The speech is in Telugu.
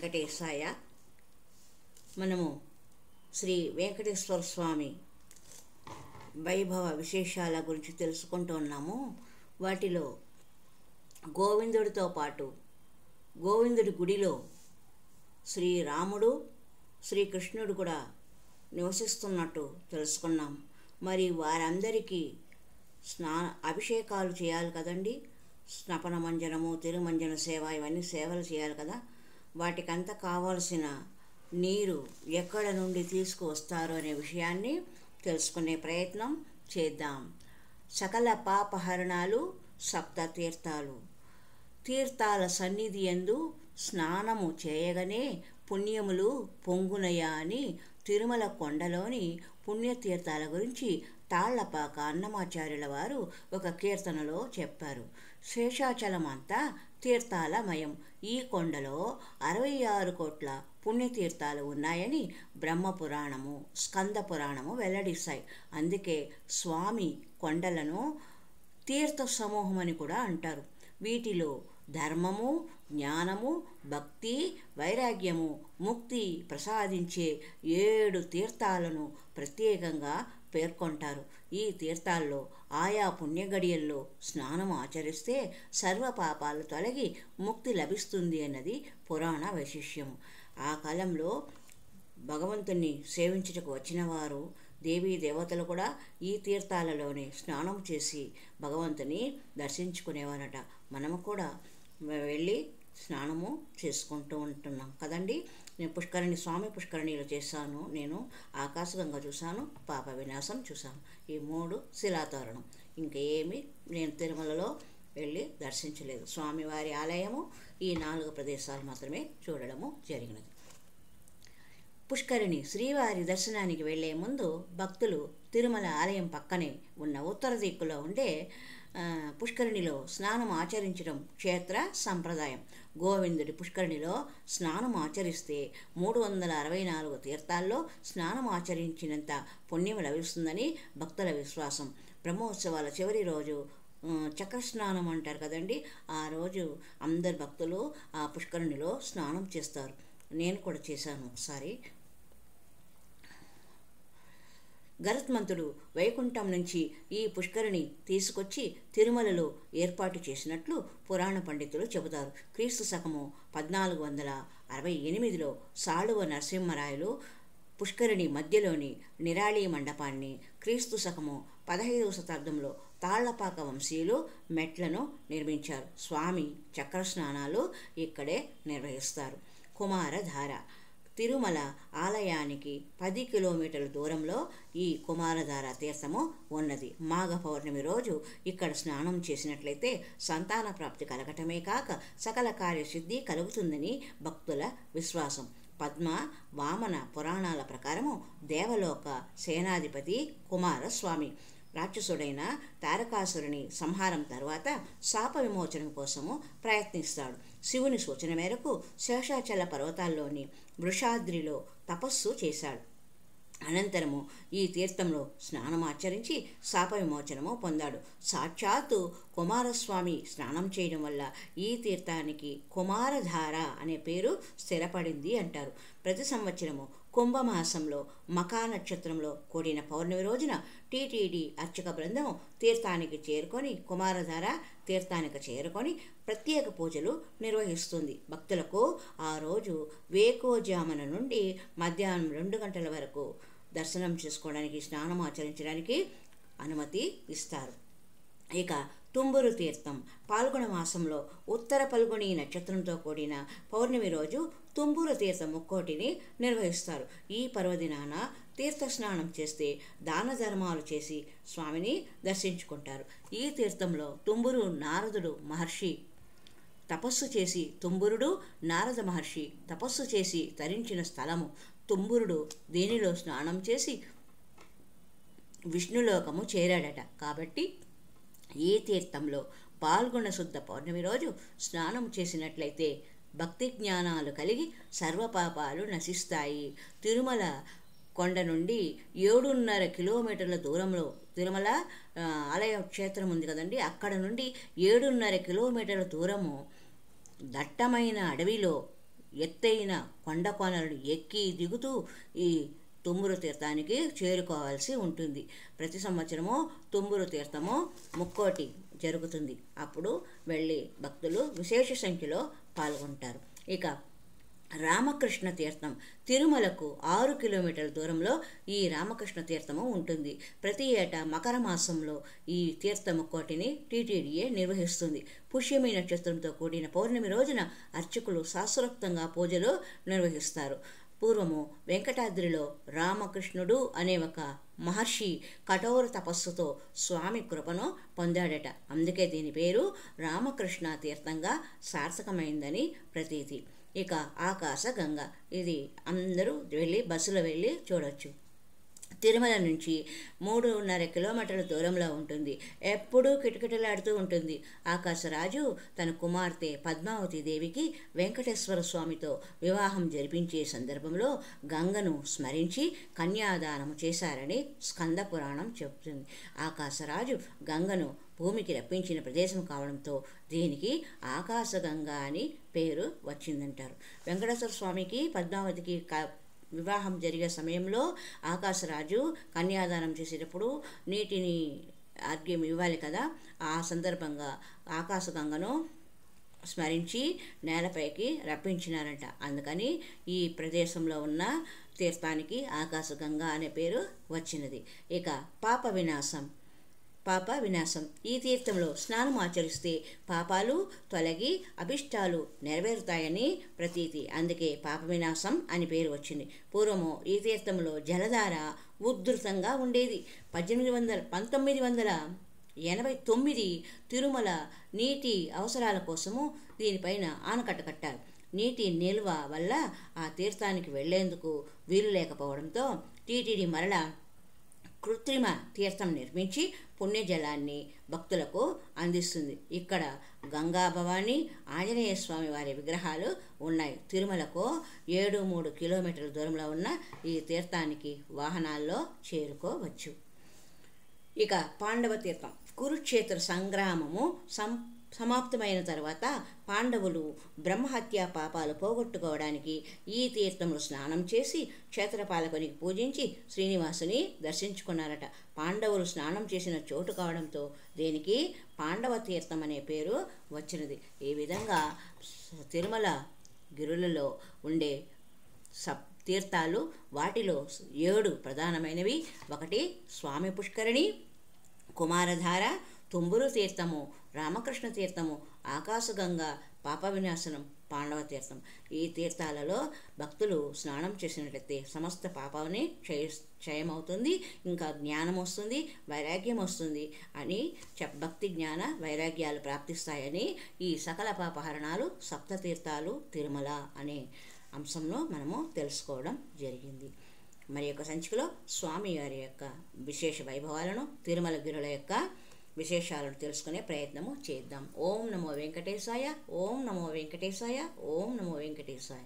వెంకటేశాయ. మనము శ్రీ వెంకటేశ్వర స్వామి వైభవ విశేషాల గురించి తెలుసుకుంటూ ఉన్నాము. వాటిలో గోవిందుడితో పాటు గోవిందుడి గుడిలో శ్రీరాముడు శ్రీకృష్ణుడు కూడా నివసిస్తున్నట్టు తెలుసుకున్నాం. మరి వారందరికీ అభిషేకాలు చేయాలి కదండి. స్నపన మంజనము, తిరుమంజన సేవ, ఇవన్నీ సేవలు చేయాలి కదా. వాటికంతా కావాల్సిన నీరు ఎక్కడ నుండి తీసుకువస్తారు అనే విషయాన్ని తెలుసుకునే ప్రయత్నం చేద్దాం. సకల పాపహరణాలు సప్త తీర్థాలు. తీర్థాల సన్నిధి యందు స్నానము చేయగానే పుణ్యములు పొంగునయా అని తిరుమల కొండలోని పుణ్యతీర్థాల గురించి తాళ్లపాక అన్నమాచార్యుల వారు ఒక కీర్తనలో చెప్పారు. శేషాచలం అంతా తీర్థాలమయం. ఈ కొండలో 66 కోట్ల పుణ్యతీర్థాలు ఉన్నాయని బ్రహ్మపురాణము, స్కంద పురాణము వెల్లడిస్తాయి. అందుకే స్వామి కొండలను తీర్థ సమూహం అని కూడా అంటారు. వీటిలో ధర్మము, జ్ఞానము, భక్తి, వైరాగ్యము, ముక్తి ప్రసాదించే 7 తీర్థాలను ప్రత్యేకంగా పేర్కొంటారు. ఈ తీర్థాల్లో ఆయా పుణ్యగడియల్లో స్నానం ఆచరిస్తే సర్వపాపాలు తొలగి ముక్తి లభిస్తుంది అన్నది పురాణ వైశిష్యం. ఆ కాలంలో భగవంతుని సేవించుటకు వచ్చిన వారు, దేవీ దేవతలు కూడా ఈ తీర్థాలలోనే స్నానం చేసి భగవంతుని దర్శించుకునేవారట. మనము కూడా వెళ్ళి స్నానము చేసుకుంటూ ఉంటున్నాం కదండి. నేను పుష్కరిణి, స్వామి పుష్కరిణిలో చేశాను. నేను ఆకాశగంగా చూశాను, పాప వినాశం చూశాను. ఈ 3 శిలాతోరణం. ఇంకేమీ నేను తిరుమలలో వెళ్ళి దర్శించలేదు. స్వామివారి ఆలయము ఈ 4 ప్రదేశాలు మాత్రమే చూడడము జరిగినది. పుష్కరిణి శ్రీవారి దర్శనానికి వెళ్లే ముందు భక్తులు తిరుమల ఆలయం పక్కనే ఉన్న ఉత్తర దిక్కులో ఉండే పుష్కరిణిలో స్నానం ఆచరించడం క్షేత్ర సంప్రదాయం. గోవిందుడి పుష్కరిణిలో స్నానం ఆచరిస్తే 364 తీర్థాల్లో స్నానం ఆచరించినంత పుణ్యం లభిస్తుందని భక్తుల విశ్వాసం. బ్రహ్మోత్సవాల చివరి రోజు చక్రస్నానం అంటారు కదండి. ఆ రోజు అందరు భక్తులు ఆ పుష్కరిణిలో స్నానం చేస్తారు. నేను కూడా చేశాను ఒకసారి. గరుత్మంతుడు వైకుంఠం నుంచి ఈ పుష్కరిణి తీసుకొచ్చి తిరుమలలో ఏర్పాటు చేసినట్లు పురాణ పండితులు చెబుతారు. క్రీస్తు శకము 1468లో సాళువ నరసింహరాయలు పుష్కరిణి మధ్యలోని నిరాళీ మండపాన్ని, క్రీస్తు శకము 15వ శతాబ్దంలో తాళ్లపాక వంశీయులు మెట్లను నిర్మించారు. స్వామి చక్రస్నానాలు ఇక్కడే నిర్వహిస్తారు. కుమారధార. తిరుమల ఆలయానికి 10 కిలోమీటర్ల దూరంలో ఈ కుమారధార తీర్థము ఉన్నది. మాఘ పౌర్ణమి రోజు ఇక్కడ స్నానం చేసినట్లయితే సంతాన ప్రాప్తి కలగటమే కాక సకల కార్యసిద్ధి కలుగుతుందని భక్తుల విశ్వాసం. పద్మ వామన పురాణాల ప్రకారము దేవలోక సేనాధిపతి కుమారస్వామి రాక్షసుడైన తారకాసురుని సంహారం తర్వాత శాప విమోచనం కోసము ప్రయత్నిస్తాడు. శివుని సూచన మేరకు శేషాచల పర్వతాల్లోని వృషాద్రిలో తపస్సు చేశాడు. అనంతరము ఈ తీర్థంలో స్నానమాచరించి శాప విమోచనము పొందాడు. సాక్షాత్తు కుమారస్వామి స్నానం చేయడం వల్ల ఈ తీర్థానికి కుమారధార అనే పేరు స్థిరపడింది అంటారు. ప్రతి సంవత్సరము కుంభమాసంలో మకా నక్షత్రంలో కూడిన పౌర్ణమి రోజున టీటీడీ అర్చక బృందం తీర్థానికి చేరుకొని కుమారధార తీర్థానికి చేరుకొని ప్రత్యేక పూజలు నిర్వహిస్తుంది. భక్తులకు ఆ రోజు వేకోజామున నుండి మధ్యాహ్నం 2 గంటల వరకు దర్శనం చేసుకోవడానికి, స్నానం ఆచరించడానికి అనుమతి ఇస్తారు. ఇక తుంబురు తీర్థం. పాల్గొన మాసంలో ఉత్తర పల్గొని నక్షత్రంతో కూడిన పౌర్ణమి రోజు తుంబురు తీర్థ ముక్కోటిని నిర్వహిస్తారు. ఈ పర్వదినాన తీర్థ స్నానం చేస్తే దాన ధర్మాలు చేసి స్వామిని దర్శించుకుంటారు. ఈ తీర్థంలో తుంబురు నారదుడు మహర్షి తపస్సు చేసి, తుంబురుడు నారద మహర్షి తపస్సు చేసి తరించిన స్థలము. తుంబురుడు దీనిలో స్నానం చేసి విష్ణులోకము చేరాడట. కాబట్టి ఈ తీర్థంలో పాల్గొన శుద్ధ పౌర్ణమి రోజు స్నానం చేసినట్లయితే భక్తి జ్ఞానాలు కలిగి సర్వపాపాలు నశిస్తాయి. తిరుమల కొండ నుండి 7.5 కిలోమీటర్ల దూరంలో తిరుమల ఆలయ క్షేత్రం ఉంది కదండి. అక్కడ నుండి 7.5 కిలోమీటర్ల దూరము దట్టమైన అడవిలో ఎత్తైన కొండ కోనలను ఎక్కి దిగుతూ ఈ తుమ్మూరు తీర్థానికి చేరుకోవాల్సి ఉంటుంది. ప్రతి సంవత్సరము తుమ్మూరు తీర్థము ముక్కోటి జరుగుతుంది. అప్పుడు వెళ్ళి భక్తులు విశేష సంఖ్యలో పాల్గొంటారు. ఇక రామకృష్ణ తీర్థం తిరుమలకు 6 కిలోమీటర్ల దూరంలో ఈ రామకృష్ణ తీర్థము ఉంటుంది. ప్రతి ఏటా మకర మాసంలో ఈ తీర్థము కోటిని టీటీడీఏ నిర్వహిస్తుంది. పుష్యమి నక్షత్రంతో కూడిన పౌర్ణమి రోజున అర్చకులు శాస్త్రోక్తంగా పూజలు నిర్వహిస్తారు. పూర్వము వెంకటాద్రిలో రామకృష్ణుడు అనే ఒక మహర్షి కఠోర తపస్సుతో స్వామి కృపను పొందాడట. అందుకే దీని పేరు రామకృష్ణ తీర్థంగా సార్థకమైందని ప్రతీతి. ఇక ఆకాశగంగ, ఇది అందరూ వెళ్ళి బస్సులో వెళ్ళి చూడొచ్చు. తిరుమల నుంచి 3.5 కిలోమీటర్ల దూరంలో ఉంటుంది. ఎప్పుడూ కిటకిటలాడుతూ ఉంటుంది. ఆకాశరాజు తన కుమార్తె పద్మావతి దేవికి వెంకటేశ్వర స్వామితో వివాహం జరిపించే సందర్భంలో గంగను స్మరించి కన్యాదానము చేశారని స్కంద పురాణం చెబుతుంది. ఆకాశరాజు గంగను భూమికి రప్పించిన ప్రదేశం కావడంతో దీనికి ఆకాశగంగ అని పేరు వచ్చిందంటారు. వెంకటేశ్వర స్వామికి పద్మావతికి వివాహం జరిగే సమయంలో ఆకాశరాజు కన్యాదానం చేసేటప్పుడు నీటిని అర్ఘ్యం ఇవ్వాలి కదా. ఆ సందర్భంగా ఆకాశగంగను స్మరించి నేలపైకి రప్పించినారంట. అందుకని ఈ ప్రదేశంలో ఉన్న తీర్థానికి ఆకాశగంగ అనే పేరు వచ్చినది. ఇక పాప వినాశం, ఈ తీర్థంలో స్నానం ఆచరిస్తే పాపాలు తొలగి అభిష్టాలు నెరవేరుతాయని ప్రతీతి. అందుకే పాప వినాశం అని పేరు వచ్చింది. పూర్వము ఈ తీర్థంలో జలధార ఉధృతంగా ఉండేది. 1989 తిరుమల నీటి అవసరాల కోసము దీనిపైన ఆనకట్ట కట్టారు. నీటి నిల్వ వల్ల ఆ తీర్థానికి వెళ్లేందుకు వీలు లేకపోవడంతో టీటీడీ మరలా కృత్రిమ తీర్థం నిర్మించి పుణ్యజలాన్ని భక్తులకు అందిస్తుంది. ఇక్కడ గంగా భవాని, ఆంజనేయ స్వామి వారి విగ్రహాలు ఉన్నాయి. తిరుమలకు 7.3 కిలోమీటర్ల దూరంలో ఉన్న ఈ తీర్థానికి వాహనాల్లో చేరుకోవచ్చు. ఇక పాండవ తీర్థం, కురుక్షేత్ర సంగ్రామము సమాప్తమైన తర్వాత పాండవులు బ్రహ్మహత్య పాపాలు పోగొట్టుకోవడానికి ఈ తీర్థంలో స్నానం చేసి క్షేత్రపాలకునికి పూజించి శ్రీనివాసుని దర్శించుకున్నారట. పాండవులు స్నానం చేసిన చోటు కావడంతో దీనికి పాండవ తీర్థం అనే పేరు వచ్చినది. ఈ విధంగా తిరుమల గిరులలో ఉండే తీర్థాలు, వాటిలో 7 ప్రధానమైనవి. 1 స్వామి పుష్కరిణి, కుమారధార, తుమ్మూరు తీర్థము, రామకృష్ణ తీర్థము, ఆకాశగంగ, పాప వినాశనం, పాండవ తీర్థం. ఈ తీర్థాలలో భక్తులు స్నానం చేసినట్లయితే సమస్త పాపాన్ని క్షయమవుతుంది, ఇంకా జ్ఞానం వస్తుంది, వైరాగ్యం వస్తుంది అని భక్తి జ్ఞాన వైరాగ్యాలు ప్రాప్తిస్తాయని ఈ సకల పాపహరణాలు సప్తతీర్థాలు తిరుమల అనే అంశంలో మనము తెలుసుకోవడం జరిగింది. మరి యొక్క సంచికలో స్వామి వారి యొక్క విశేష వైభవాలను, తిరుమల గిరుల యొక్క విశేషాలను తెలుసుకునే ప్రయత్నము చేద్దాం. ఓం నమో వెంకటేశాయ, ఓం నమో వెంకటేశాయ, ఓం నమో వెంకటేశాయ.